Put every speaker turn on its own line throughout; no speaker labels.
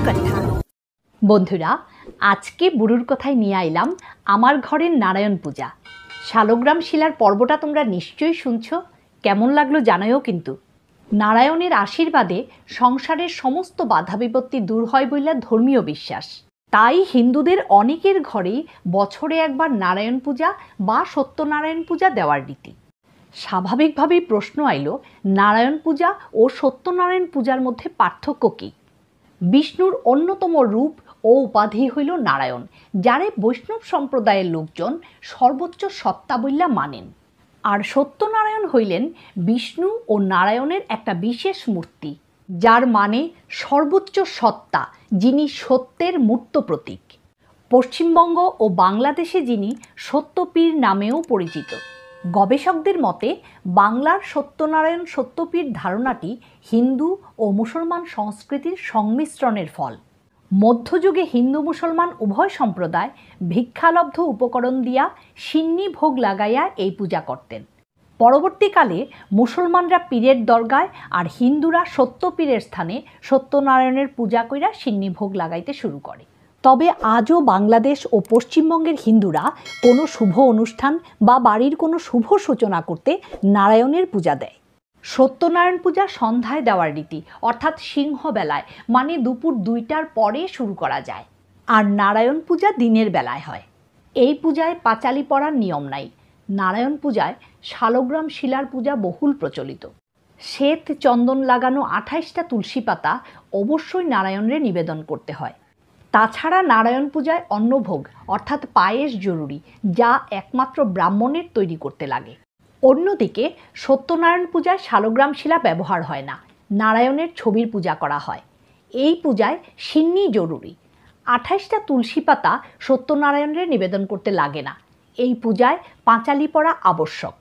কথা। বন্ধুরা, আজকে বুড়ুর কথায় নিয়ে আইলাম আমার ঘরের নারায়ণ পূজা। শালগ্রাম শিলার পর্বটা তোমরা নিশ্চয়ই শুনছো, কেমন লাগলো জানায়ও কিন্তু। নারায়ণের আশীর্বাদে সংসারের সমস্ত বাধা বিপত্তি দূর হয় বইলা ধর্মীয় বিশ্বাস। তাই হিন্দুদের অনেকের ঘরেই বছরে একবার নারায়ণ পূজা বা সত্যনারায়ণ পূজা দেওয়ার রীতি। স্বাভাবিকভাবেই প্রশ্ন আইল, নারায়ণ পূজা ও সত্যনারায়ণ পূজার মধ্যে পার্থক্য কী? বিষ্ণুর অন্যতম রূপ ও উপাধি হইল নারায়ণ, যারে বৈষ্ণব সম্প্রদায়ের লোকজন সর্বোচ্চ সত্তা বইলা মানেন। আর সত্যনারায়ণ হইলেন বিষ্ণু ও নারায়ণের একটা বিশেষ মূর্তি, যার মানে সর্বোচ্চ সত্তা, যিনি সত্যের মূর্ত প্রতীক। পশ্চিমবঙ্গ ও বাংলাদেশে যিনি সত্যপীর নামেও পরিচিত। গবেষকদের মতে বাংলার সত্যনারায়ণ সত্যপীর ধারণাটি হিন্দু ও মুসলমান সংস্কৃতির সংমিশ্রণের ফল। মধ্যযুগে হিন্দু মুসলমান উভয় সম্প্রদায় ভিক্ষালব্ধ উপকরণ দিয়া সিন্নি ভোগ লাগাইয়া এই পূজা করতেন। পরবর্তীকালে মুসলমানরা পীরের দরগায় আর হিন্দুরা সত্যপীরের স্থানে সত্যনারায়ণের পূজা কইরা সিন্নি ভোগ লাগাইতে শুরু করে। তবে আজও বাংলাদেশ ও পশ্চিমবঙ্গের হিন্দুরা কোনো শুভ অনুষ্ঠান বা বাড়ির কোনো শুভ সূচনা করতে নারায়ণের পূজা দেয়। সত্যনারায়ণ পূজা সন্ধ্যায় দেওয়ার রীতি, অর্থাৎ সিংহবেলায়, মানে দুপুর 2টার পরে শুরু করা যায়। আর নারায়ণ পূজা দিনের বেলায় হয়। এই পূজায় পাঁচালি পড়ার নিয়ম নাই। নারায়ণ পূজায় শালগ্রাম শিলার পূজা বহুল প্রচলিত। শ্বেত চন্দন লাগানো 28টা তুলসী পাতা অবশ্যই নারায়ণরে নিবেদন করতে হয়। তাছাড়া নারায়ণ পূজায় অন্নভোগ অর্থাৎ পায়েস জরুরি, যা একমাত্র ব্রাহ্মণের তৈরি করতে লাগে। অন্যদিকে সত্যনারায়ণ পূজায় শালগ্রাম শিলা ব্যবহার হয় না, নারায়ণের ছবির পূজা করা হয়। এই পূজায় সিন্নি জরুরি। 28টা তুলসী পাতা সত্যনারায়ণরে নিবেদন করতে লাগে না। এই পূজায় পাঁচালি পড়া আবশ্যক।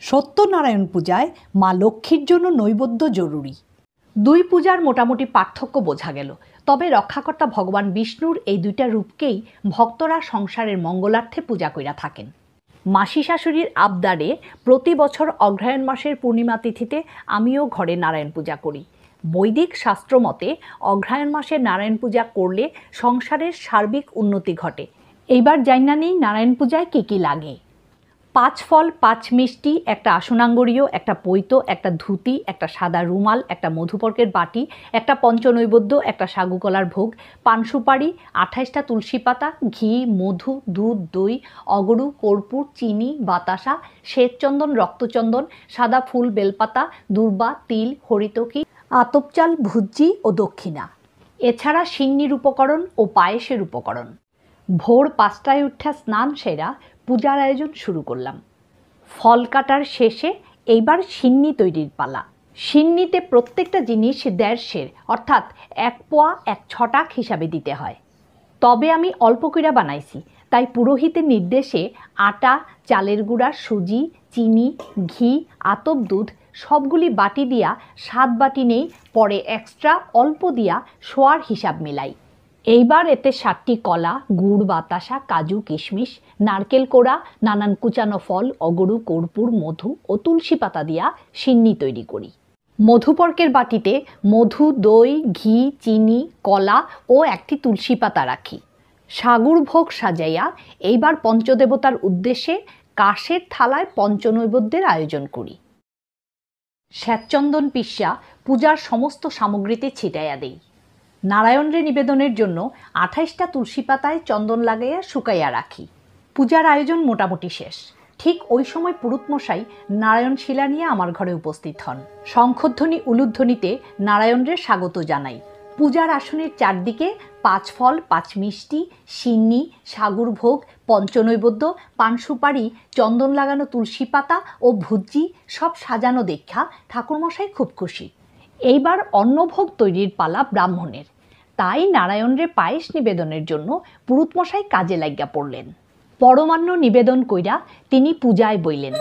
সত্যনারায়ণ পূজায় মা লক্ষ্মীর জন্য নৈবেদ্য জরুরি। দুই পূজার মোটামুটি পার্থক্য বোঝা গেল। তবে রক্ষাকর্তা ভগবান বিষ্ণুর এই দুইটা রূপকেই ভক্তরা সংসারের মঙ্গলার্থে পূজা কইরা থাকেন। মাসি শাশুড়ির আবদারে প্রতি বছর অগ্রহায়ণ মাসের পূর্ণিমা তিথিতে আমিও ঘরে নারায়ণ পূজা করি। বৈদিক শাস্ত্র মতে অগ্রহায়ণ মাসে নারায়ণ পূজা করলে সংসারের সার্বিক উন্নতি ঘটে। এইবার জাইনা নেই নারায়ণ পূজায় কী কী লাগে। 5 ফল 5 মিষ্টি, একটা আসনাঙ্গরীয়, একটা পৈতো, একটা ধুতি, একটা সাদা রুমাল, একটা মধুপর্কের বাটি, একটা পঞ্চনৈবেদ্য, একটা সাগুকলার ভোগ, পান সুপারি, 28টা তুলসী পাতা, ঘি, মধু, দুধ, দই, অগরু, কর্পূর, চিনি, বাতাসা, শ্বেতচন্দন, রক্তচন্দন, সাদা ফুল, বেলপাতা, দূর্বা, তিল, হরিতকি, আতপ চাল, ভুজ্জি ও দক্ষিণা। এছাড়া সিন্নির উপকরণ ও পায়েসের উপকরণ। ভোর 5টায় উঠা স্নান সেরা পূজার আয়োজন শুরু করলাম। ফল কাটার শেষে এইবার সিন্নি তৈরির পালা। সিন্নিতে প্রত্যেকটা জিনিস 1.5 সের, অর্থাৎ 1 পোয়া 1 ছটাক হিসাবে দিতে হয়। তবে আমি অল্প কইরা বানাইছি, তাই পুরোহিতের নির্দেশে আটা, চালের গুঁড়া, সুজি, চিনি, ঘি, আতপ দুধ সবগুলি বাটি দিয়া 7 বাটি নেই, পরে এক্সট্রা অল্প দিয়া সোয়ার হিসাব মিলাই। এইবার এতে 7টি কলা, গুড়, বাতাসা, কাজু, কিশমিশ, নারকেল কোড়া, নানান কুচানো ফল, অগরু, কর্পূর, মধু ও তুলসী পাতা দিয়া সিন্নি তৈরি করি। মধুপর্কের বাটিতে মধু, দই, ঘি, চিনি, কলা ও একটি তুলসী পাতা রাখি। সাগুর ভোগ সাজাইয়া এইবার পঞ্চদেবতার উদ্দেশ্যে কাঁসের থালায় পঞ্চনৈবেদ্যের আয়োজন করি। শ্বেতচন্দন পিস্যা পূজার সমস্ত সামগ্রীতে ছিটাইয়া দেই। নারায়ণরে নিবেদনের জন্য 28টা তুলসী পাতায় চন্দন লাগাইয়া শুকাইয়া রাখি। পূজার আয়োজন মোটামুটি শেষ। ঠিক ওই সময় পুরুতমশাই নারায়ণ শিলা নিয়ে আমার ঘরে উপস্থিত হন। শঙ্খধ্বনি উলুধ্বনিতে নারায়ণরে স্বাগত জানাই। পূজার আসনের চারদিকে 5 ফল 5 মিষ্টি, সিন্নি, সাগুর ভোগ, পঞ্চনৈবেদ্য, পান সুপারি, চন্দন লাগানো তুলসী পাতা ও ভুজ্জি সব সাজানো দেখা ঠাকুরমশাই খুব খুশি। এইবার অন্নভোগ তৈরির পালা ব্রাহ্মণের। তাই নারায়ণরে পায়েস নিবেদনের জন্য পুরুতমশাই কাজে লাগিয়া পড়লেন। পরমান্ন নিবেদন কইরা তিনি পূজায় বইলেন।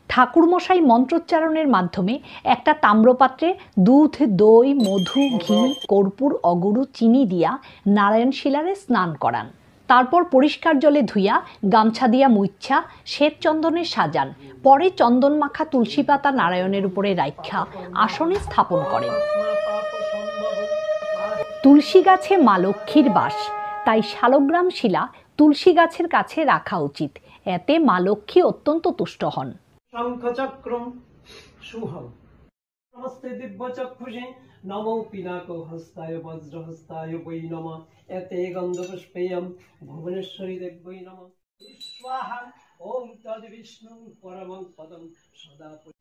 ঠাকুরমশাই মন্ত্রোচ্চারণের মাধ্যমে একটা তাম্রপাত্রে দুধ, দই, মধু, ঘি, কর্পূর, অগরু, চিনি দিয়া নারায়ণ শিলারে স্নান করান। তারপর পরিষ্কার জলে ধুইয়া গামছা দিয়া মুইচ্ছা শ্বেত চন্দনে সাজান, পরে চন্দন মাখা তুলসী পাতা নারায়ণের উপরে রাইখা আসনে স্থাপন করেন। তুলসী গাছে মা লক্ষ্মীর বাস, তাই শালগ্রাম শিলা তুলসী গাছের কাছে রাখা উচিত, এতে মা লক্ষ্মী অত্যন্ত তুষ্ট হন।
শঙ্খচক্রম শুভম নমস্তে দিব্যচক্ষুষে নমো পিনাকো হস্তায় বজ্রহস্তায় বৈ নমঃ এতে গন্ধপুষ্পেয়ম ভুবনেশ্বরী দেব্যৈ নমঃ স্বাহা। ওম তদ বিষ্ণু পরমং পদম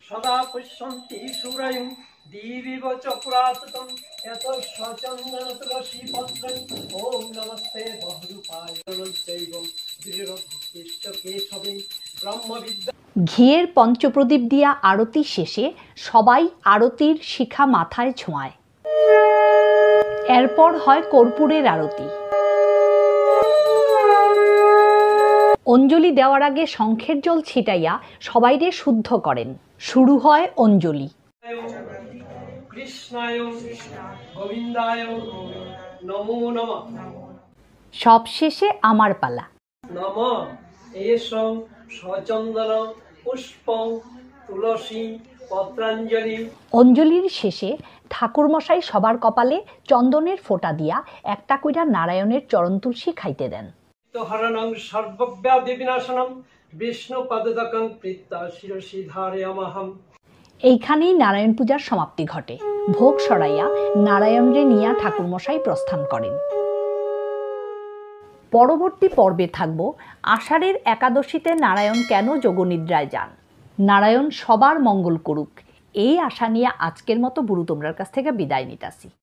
সদা পুষ্যন্তি সূরয়ং দিবিব চক্রাততম এত স্বচন্দন তুলসী পত্রং। ওম নমস্তে বহুরূপায় নমস্তেৈব দৃঢ়ভক্তিষ্ঠ কেশবে ব্রহ্মবিদ্যা।
ঘিয়ের পঞ্চপ্রদীপ দিয়া আরতি শেষে সবাই আরতির শিখা মাথায় ছোঁয়ায়। এরপর হয় কর্পূরের আরতি। অঞ্জলি দেওয়ার আগে শঙ্খের জল ছিটাইয়া সবাইরে শুদ্ধ করেন। শুরু হয় অঞ্জলি।
কৃষ্ণায় গোবিন্দায় নমো নমঃ।
সবশেষে আমার পালা।
নমঃ এষ সচন্দন পুষ্প তুলসী পত্রাঞ্জলি।
অঞ্জলির শেষে ঠাকুরমশাই সবার কপালে চন্দনের ফোঁটা দিয়া একটা কইরা নারায়ণের চরণ তুলসী খাইতে দেন।
হরণং সর্বব্যাধি বিনাশনম বিষ্ণু পদদকং প্রীতা শিরসি ধারয়ামহম।
এইখানেই নারায়ণ পূজার সমাপ্তি ঘটে। ভোগ সরাইয়া নারায়ণরে নিয়া ঠাকুরমশাই প্রস্থান করেন। পরবর্তী পর্বে থাকব আষাঢ়ের একাদশীতে নারায়ণ কেন যোগনিদ্রায় যান। নারায়ণ সবার মঙ্গল করুক, এই আশা নিয়ে আজকের মতো বুড়ু তোমরার কাছ থেকে বিদায় নিতাছি।